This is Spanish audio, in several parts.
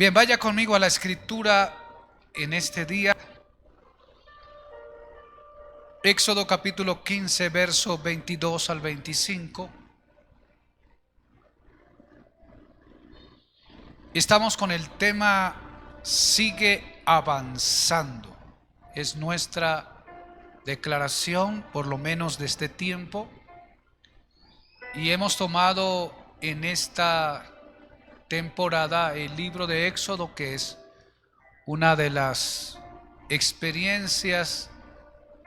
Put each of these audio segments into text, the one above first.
Bien, vaya conmigo a la escritura en este día. Éxodo capítulo 15, verso 22 al 25. Estamos con el tema Sigue avanzando. Es nuestra declaración, por lo menos de este tiempo. Y hemos tomado en esta temporada el libro de Éxodo, que es una de las experiencias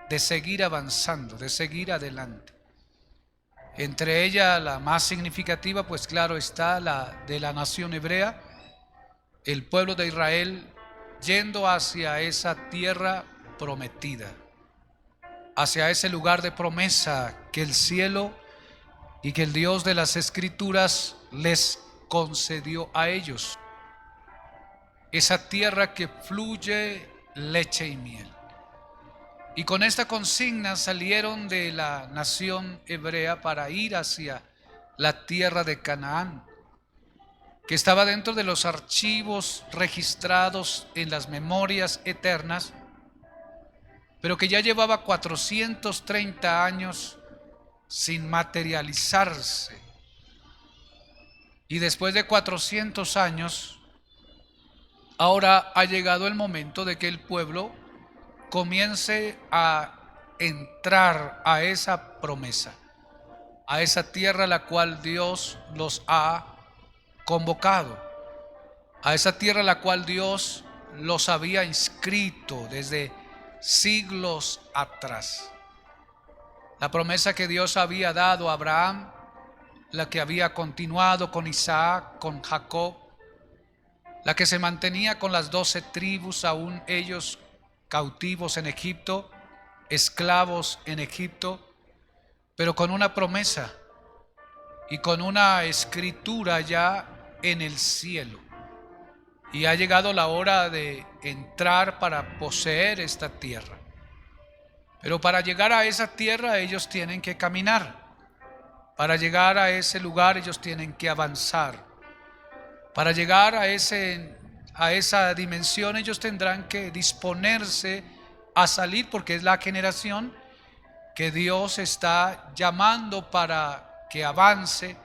de seguir avanzando, de seguir adelante. Entre ellas la más significativa, pues claro, está la de la nación hebrea, el pueblo de Israel yendo hacia esa tierra prometida, hacia ese lugar de promesa que el cielo y que el Dios de las Escrituras les concedió a ellos. Esa tierra que fluye leche y miel. Y con esta consigna salieron de la nación hebrea para ir hacia la tierra de Canaán, que estaba dentro de los archivos registrados en las memorias eternas, pero que ya llevaba 430 años sin materializarse. Y después de 400 años, ahora ha llegado el momento de que el pueblo comience a entrar a esa promesa, a esa tierra a la cual Dios los ha convocado, a esa tierra a la cual Dios los había inscrito desde siglos atrás. La promesa que Dios había dado a Abraham, la que había continuado con Isaac, con Jacob, la que se mantenía con las 12 tribus, aún ellos cautivos en Egipto, esclavos en Egipto, pero con una promesa y con una escritura ya en el cielo. Y ha llegado la hora de entrar para poseer esta tierra. Pero para llegar a esa tierra ellos tienen que caminar. Para llegar a ese lugar ellos tienen que avanzar. Para llegar a esa dimensión ellos tendrán que disponerse a salir, porque es la generación que Dios está llamando para que avance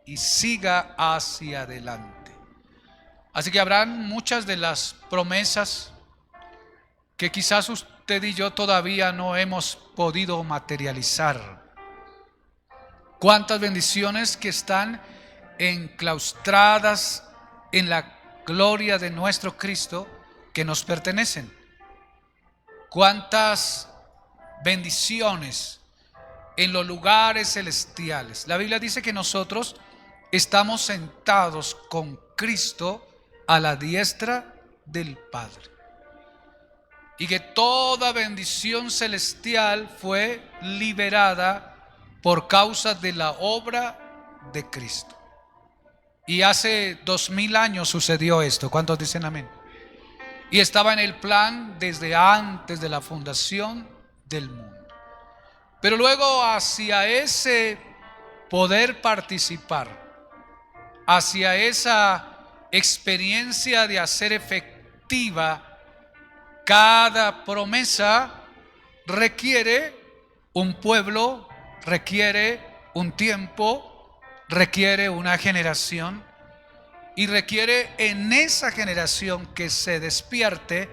y siga hacia adelante. Así que habrán muchas de las promesas que quizás usted y yo todavía no hemos podido materializar. Cuántas bendiciones que están enclaustradas en la gloria de nuestro Cristo que nos pertenecen. Cuántas bendiciones en los lugares celestiales. La Biblia dice que nosotros estamos sentados con Cristo a la diestra del Padre, y que toda bendición celestial fue liberada por causa de la obra de Cristo. Y hace 2000 años sucedió esto. ¿Cuántos dicen amén? Y estaba en el plan desde antes de la fundación del mundo. Pero luego, hacia ese poder participar, hacia esa experiencia de hacer efectiva cada promesa, requiere un pueblo, requiere un tiempo, requiere una generación, y requiere en esa generación que se despierte,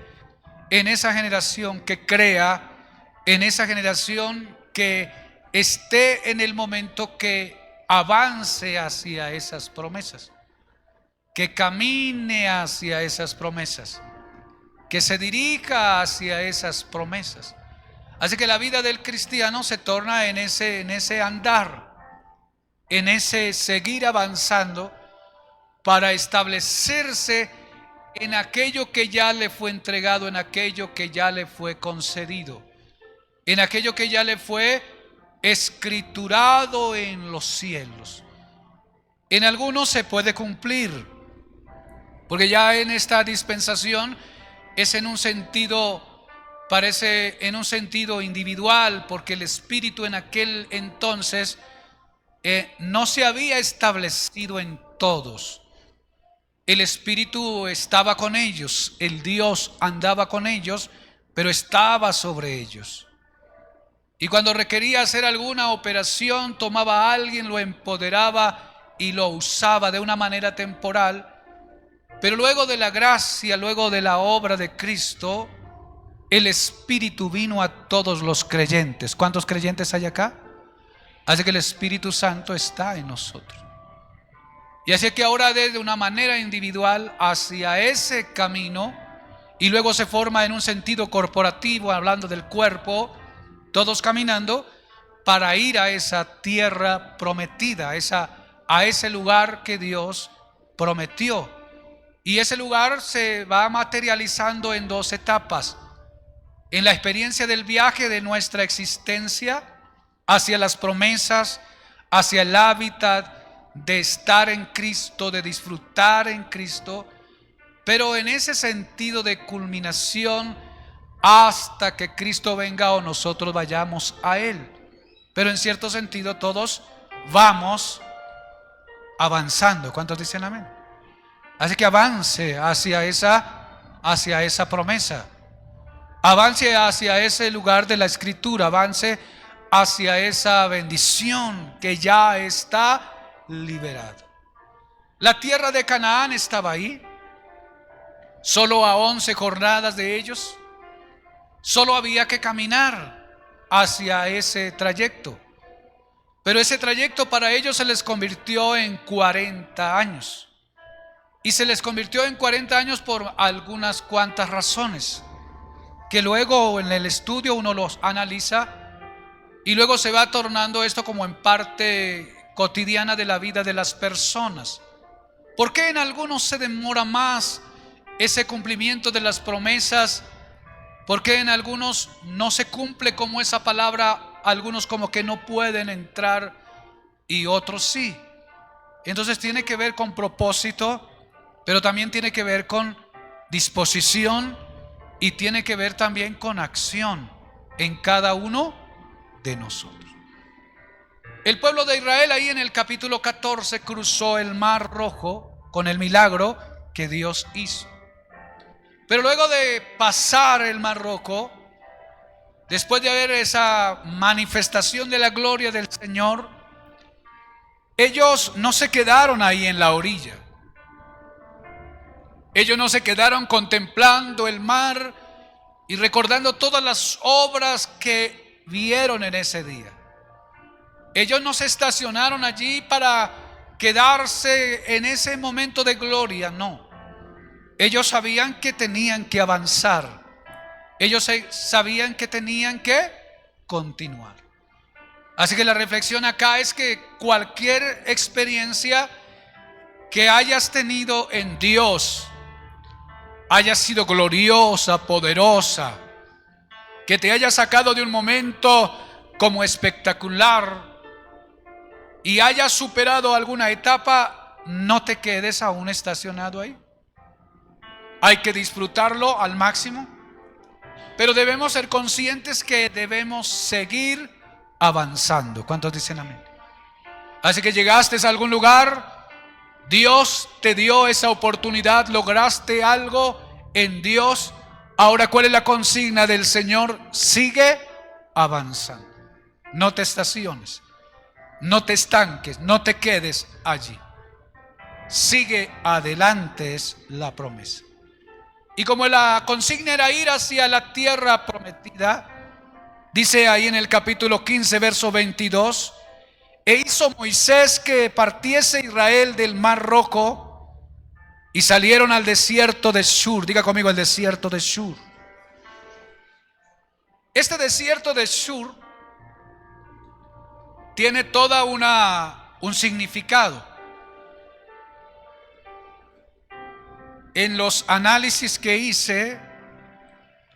en esa generación que crea, en esa generación que esté en el momento que avance hacia esas promesas, que camine hacia esas promesas, que se dirija hacia esas promesas. Así que la vida del cristiano se torna en ese andar, en ese seguir avanzando para establecerse en aquello que ya le fue entregado, en aquello que ya le fue concedido, en aquello que ya le fue escriturado en los cielos. En algunos se puede cumplir, porque ya en esta dispensación es en un sentido, parece en un sentido individual, porque el Espíritu en aquel entonces no se había establecido en todos. El Espíritu estaba con ellos, el Dios andaba con ellos, pero estaba sobre ellos. Y cuando requería hacer alguna operación, tomaba a alguien, lo empoderaba y lo usaba de una manera temporal. Pero luego de la gracia, luego de la obra de Cristo, el Espíritu vino a todos los creyentes. ¿Cuántos creyentes hay acá? Así que el Espíritu Santo está en nosotros. Y así que ahora de una manera individual hacia ese camino, y luego se forma en un sentido corporativo, hablando del cuerpo, todos caminando para ir a esa tierra prometida, a ese lugar que Dios prometió. Y ese lugar se va materializando en dos etapas. En la experiencia del viaje de nuestra existencia hacia las promesas, hacia el hábitat de estar en Cristo, de disfrutar en Cristo, pero en ese sentido de culminación hasta que Cristo venga o nosotros vayamos a Él. Pero en cierto sentido todos vamos avanzando. ¿Cuántos dicen amén? Así que avance hacia esa promesa. Avance hacia ese lugar de la Escritura. Avance hacia esa bendición que ya está liberada. La tierra de Canaán estaba ahí. Solo a 11 jornadas de ellos. Solo había que caminar hacia ese trayecto. Pero ese trayecto para ellos se les convirtió en 40 años. Y se les convirtió en 40 años por algunas cuantas razones, que luego en el estudio uno los analiza y luego se va tornando esto como en parte cotidiana de la vida de las personas. ¿Por qué en algunos se demora más ese cumplimiento de las promesas? ¿Por qué en algunos no se cumple como esa palabra? Algunos como que no pueden entrar y otros sí. Entonces tiene que ver con propósito, pero también tiene que ver con disposición y tiene que ver también con acción en cada uno de nosotros. El pueblo de Israel ahí en el capítulo 14 cruzó el Mar Rojo con el milagro que Dios hizo. Pero luego de pasar el Mar Rojo, después de haber esa manifestación de la gloria del Señor, ellos no se quedaron ahí en la orilla. Ellos no se quedaron contemplando el mar y recordando todas las obras que vieron en ese día. Ellos no se estacionaron allí para quedarse en ese momento de gloria, no. Ellos sabían que tenían que avanzar. Ellos sabían que tenían que continuar. Así que la reflexión acá es que cualquier experiencia que hayas tenido en Dios, haya sido gloriosa, poderosa, que te haya sacado de un momento como espectacular y hayas superado alguna etapa, no te quedes aún estacionado ahí. Hay que disfrutarlo al máximo, pero debemos ser conscientes que debemos seguir avanzando. ¿Cuántos dicen amén? Así que llegaste a algún lugar, Dios te dio esa oportunidad, lograste algo en Dios. Ahora, ¿cuál es la consigna del Señor? Sigue avanzando. No te estaciones, no te estanques, no te quedes allí. Sigue adelante es la promesa. Y como la consigna era ir hacia la tierra prometida, dice ahí en el capítulo 15, verso 22, e hizo Moisés que partiese Israel del Mar Rojo y salieron al desierto de Shur. Diga conmigo, el desierto de Shur. Este desierto de Shur tiene toda un significado. En los análisis que hice,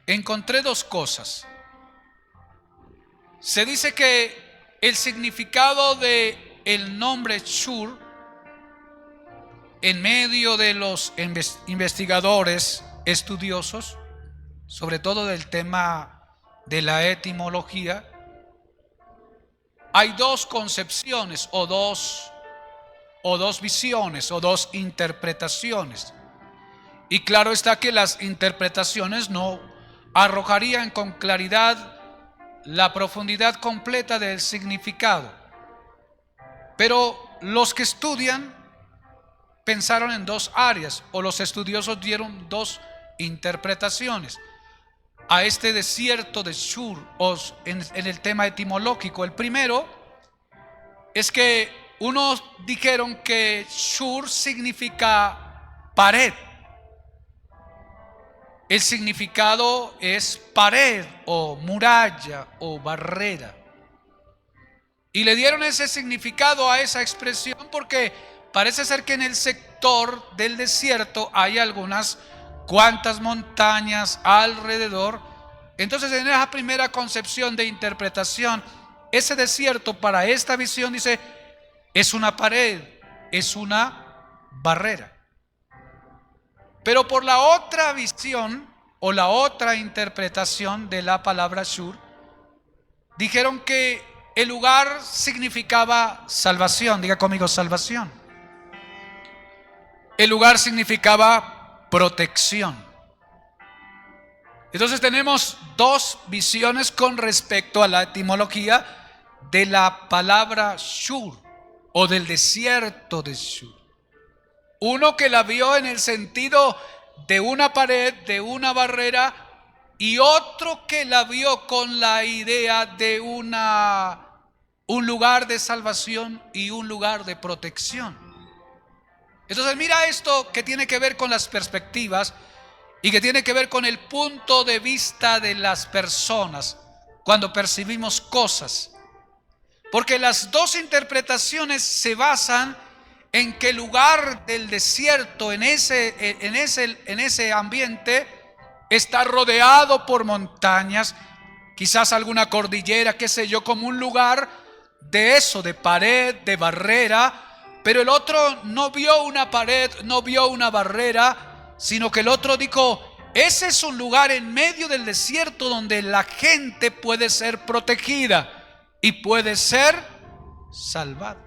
encontré dos cosas. Se dice que el significado de el nombre Shur, en medio de los investigadores estudiosos, sobre todo del tema de la etimología, hay dos concepciones o dos o dos visiones o dos interpretaciones. Y claro está que las interpretaciones no arrojarían con claridad la profundidad completa del significado. Pero los que estudian pensaron en dos áreas, o los estudiosos dieron dos interpretaciones a este desierto de Shur, o en el tema etimológico. El primero es que unos dijeron que Shur significa pared. El significado es pared o muralla o barrera. Y le dieron ese significado a esa expresión porque parece ser que en el sector del desierto hay algunas cuantas montañas alrededor. Entonces, en esa primera concepción de interpretación, ese desierto para esta visión dice, es una pared, es una barrera. Pero por la otra visión o la otra interpretación de la palabra Shur, dijeron que el lugar significaba salvación. Diga conmigo, salvación. El lugar significaba protección. Entonces tenemos dos visiones con respecto a la etimología de la palabra Shur o del desierto de Shur. Uno que la vio en el sentido de una pared, de una barrera, y otro que la vio con la idea de un lugar de salvación y un lugar de protección. Entonces mira esto que tiene que ver con las perspectivas y que tiene que ver con el punto de vista de las personas cuando percibimos cosas. Porque las dos interpretaciones se basan en que el lugar del desierto, en ese ambiente, está rodeado por montañas, quizás alguna cordillera, qué sé yo, como un lugar de eso, de pared, de barrera. Pero el otro no vio una pared, no vio una barrera, sino que el otro dijo, ese es un lugar en medio del desierto donde la gente puede ser protegida y puede ser salvada.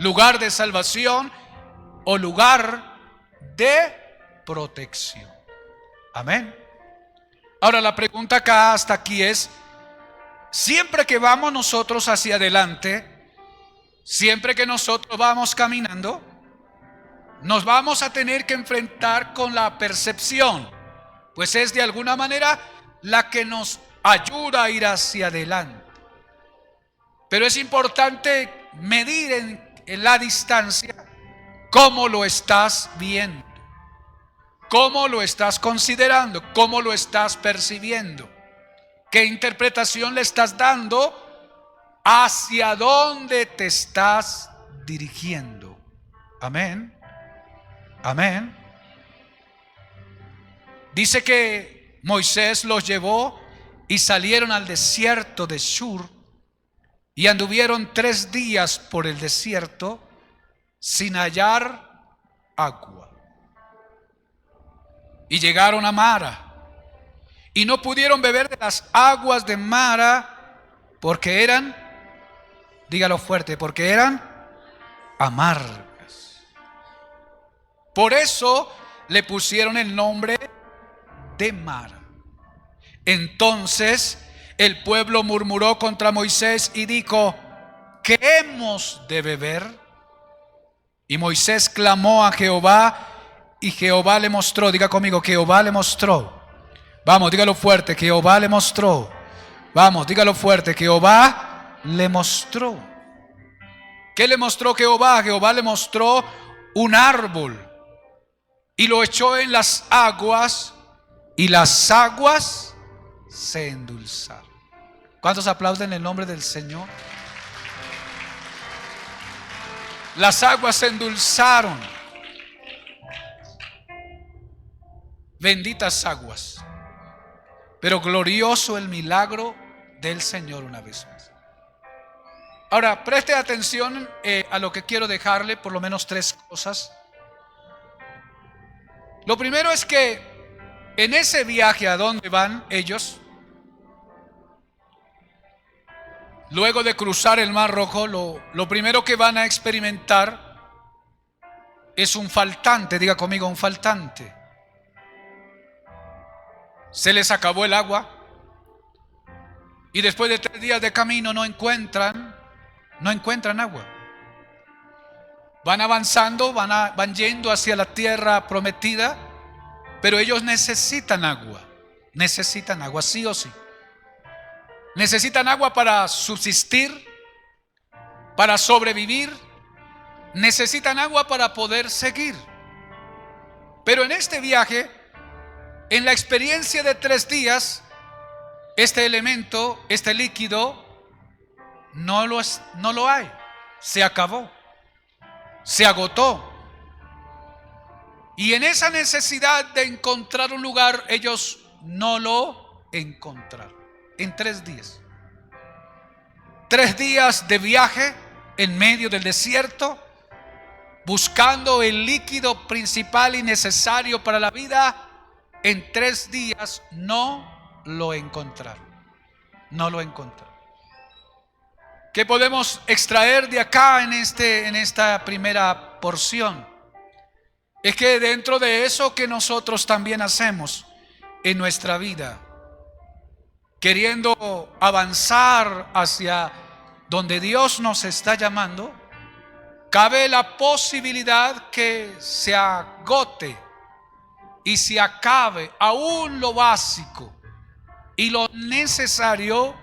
Lugar de salvación o lugar de protección. Amén. Ahora la pregunta acá hasta aquí es, siempre que vamos nosotros hacia adelante, siempre que nosotros vamos caminando, nos vamos a tener que enfrentar con la percepción, pues es de alguna manera la que nos ayuda a ir hacia adelante. Pero es importante medir en la distancia cómo lo estás viendo, cómo lo estás considerando, cómo lo estás percibiendo, qué interpretación le estás dando, hacia dónde te estás dirigiendo. Amén. Amén. Dice que Moisés los llevó y salieron al desierto de Shur y anduvieron 3 días por el desierto sin hallar agua. Y llegaron a Mara y no pudieron beber de las aguas de Mara porque eran, dígalo fuerte, porque eran amargas. Por eso le pusieron el nombre de Mara. Entonces el pueblo murmuró contra Moisés y dijo, ¿qué hemos de beber? Y Moisés clamó a Jehová y Jehová le mostró. Diga conmigo, Jehová le mostró. Vamos, dígalo fuerte, Jehová le mostró. Vamos, dígalo fuerte, Jehová le mostró. ¿Qué le mostró Jehová? Jehová le mostró un árbol y lo echó en las aguas y las aguas se endulzaron. ¿Cuántos aplauden el nombre del Señor? Las aguas se endulzaron. Benditas aguas. Pero glorioso el milagro del Señor una vez más. Ahora, preste atención a lo que quiero dejarle, por lo menos 3 cosas. Lo primero es que en ese viaje a donde van ellos, luego de cruzar el Mar Rojo, lo primero que van a experimentar es un faltante, diga conmigo, un faltante. Se les acabó el agua y después de 3 días de camino no encuentran agua. Van avanzando, van yendo hacia la tierra prometida, pero ellos necesitan agua sí o sí. Necesitan agua para subsistir, para sobrevivir, necesitan agua para poder seguir. Pero en este viaje, en la experiencia de 3 días, este elemento, este líquido, no lo hay. Se acabó, se agotó. Y en esa necesidad de encontrar un lugar, ellos no lo encontraron. En 3 días. 3 días de viaje en medio del desierto, buscando el líquido principal y necesario para la vida. En 3 días no lo encontraron. No lo encontraron. ¿Qué podemos extraer de acá en esta primera porción? Es que dentro de eso que nosotros también hacemos en nuestra vida, queriendo avanzar hacia donde Dios nos está llamando, cabe la posibilidad que se agote y se acabe aún lo básico y lo necesario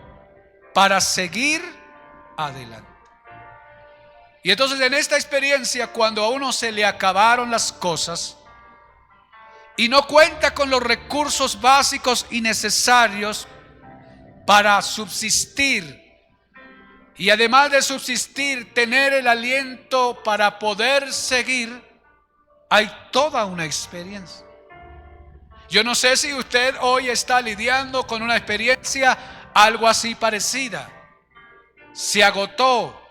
para seguir adelante. Y entonces en esta experiencia, cuando a uno se le acabaron las cosas y no cuenta con los recursos básicos y necesarios para subsistir, y además de subsistir, tener el aliento para poder seguir, hay toda una experiencia. Yo no sé si usted hoy está lidiando con una experiencia algo así parecida. Se agotó.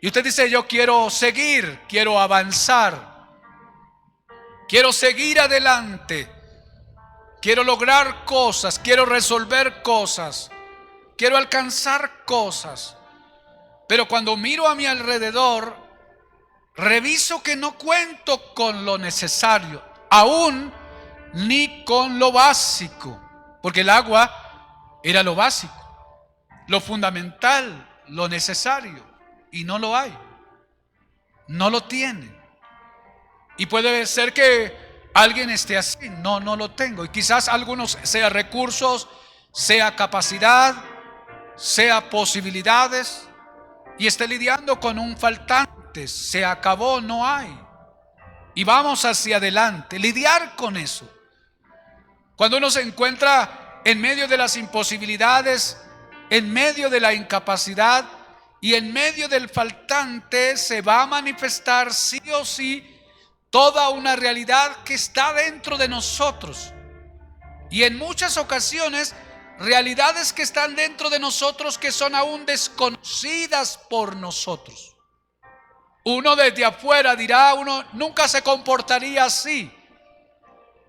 Y usted dice, yo quiero seguir, quiero avanzar, quiero seguir adelante, quiero lograr cosas, quiero resolver cosas, quiero alcanzar cosas. Pero cuando miro a mi alrededor, reviso que no cuento con lo necesario, aún ni con lo básico, porque el agua era lo básico, lo fundamental, lo necesario. Y no lo hay, no lo tienen. Y puede ser que alguien esté así, no lo tengo. Y quizás algunos sea recursos, sea capacidad, sea posibilidades, y esté lidiando con un faltante. Se acabó, no hay. Y vamos hacia adelante, lidiar con eso. Cuando uno se encuentra en medio de las imposibilidades, en medio de la incapacidad, y en medio del faltante se va a manifestar sí o sí toda una realidad que está dentro de nosotros. Y en muchas ocasiones, realidades que están dentro de nosotros que son aún desconocidas por nosotros. Uno desde afuera dirá, uno nunca se comportaría así.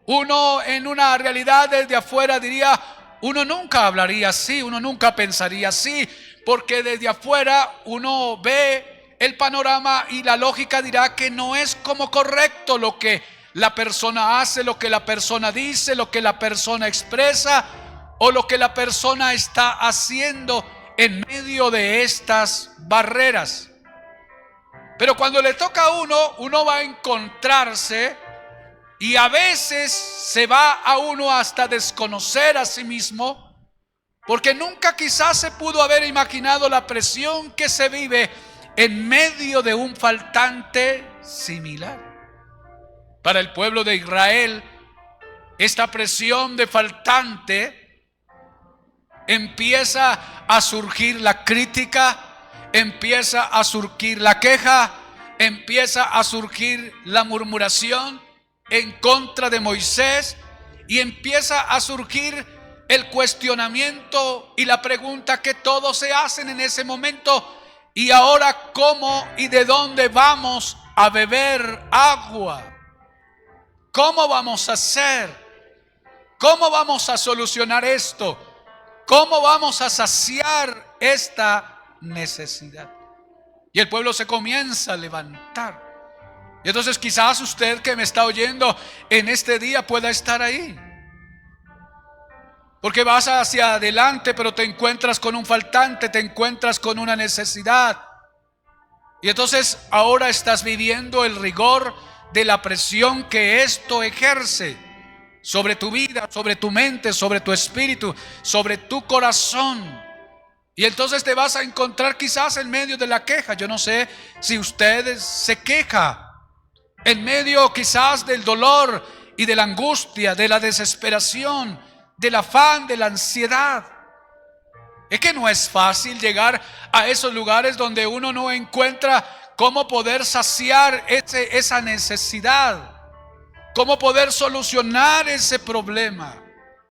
Uno en una realidad desde afuera diría, uno nunca hablaría así, uno nunca pensaría así. Porque desde afuera uno ve el panorama y la lógica dirá que no es como correcto lo que la persona hace, lo que la persona dice, lo que la persona expresa o lo que la persona está haciendo en medio de estas barreras. Pero cuando le toca a uno va a encontrarse y a veces se va a uno hasta desconocer a sí mismo. Porque nunca quizás se pudo haber imaginado la presión que se vive en medio de un faltante similar. Para el pueblo de Israel, esta presión de faltante empieza a surgir la crítica, empieza a surgir la queja, empieza a surgir la murmuración en contra de Moisés y empieza a surgir el cuestionamiento y la pregunta que todos se hacen en ese momento. ¿Y ahora cómo y de dónde vamos a beber agua? ¿Cómo vamos a hacer? ¿Cómo vamos a solucionar esto? ¿Cómo vamos a saciar esta necesidad? Y el pueblo se comienza a levantar. Y entonces quizás usted que me está oyendo en este día pueda estar ahí. Porque vas hacia adelante, pero te encuentras con un faltante, te encuentras con una necesidad. Y entonces ahora estás viviendo el rigor de la presión que esto ejerce sobre tu vida, sobre tu mente, sobre tu espíritu, sobre tu corazón. Y entonces te vas a encontrar quizás en medio de la queja. Yo no sé si usted se queja en medio quizás del dolor y de la angustia, de la desesperación, del afán, de la ansiedad. Es que no es fácil llegar a esos lugares donde uno no encuentra cómo poder saciar esa necesidad, cómo poder solucionar ese problema.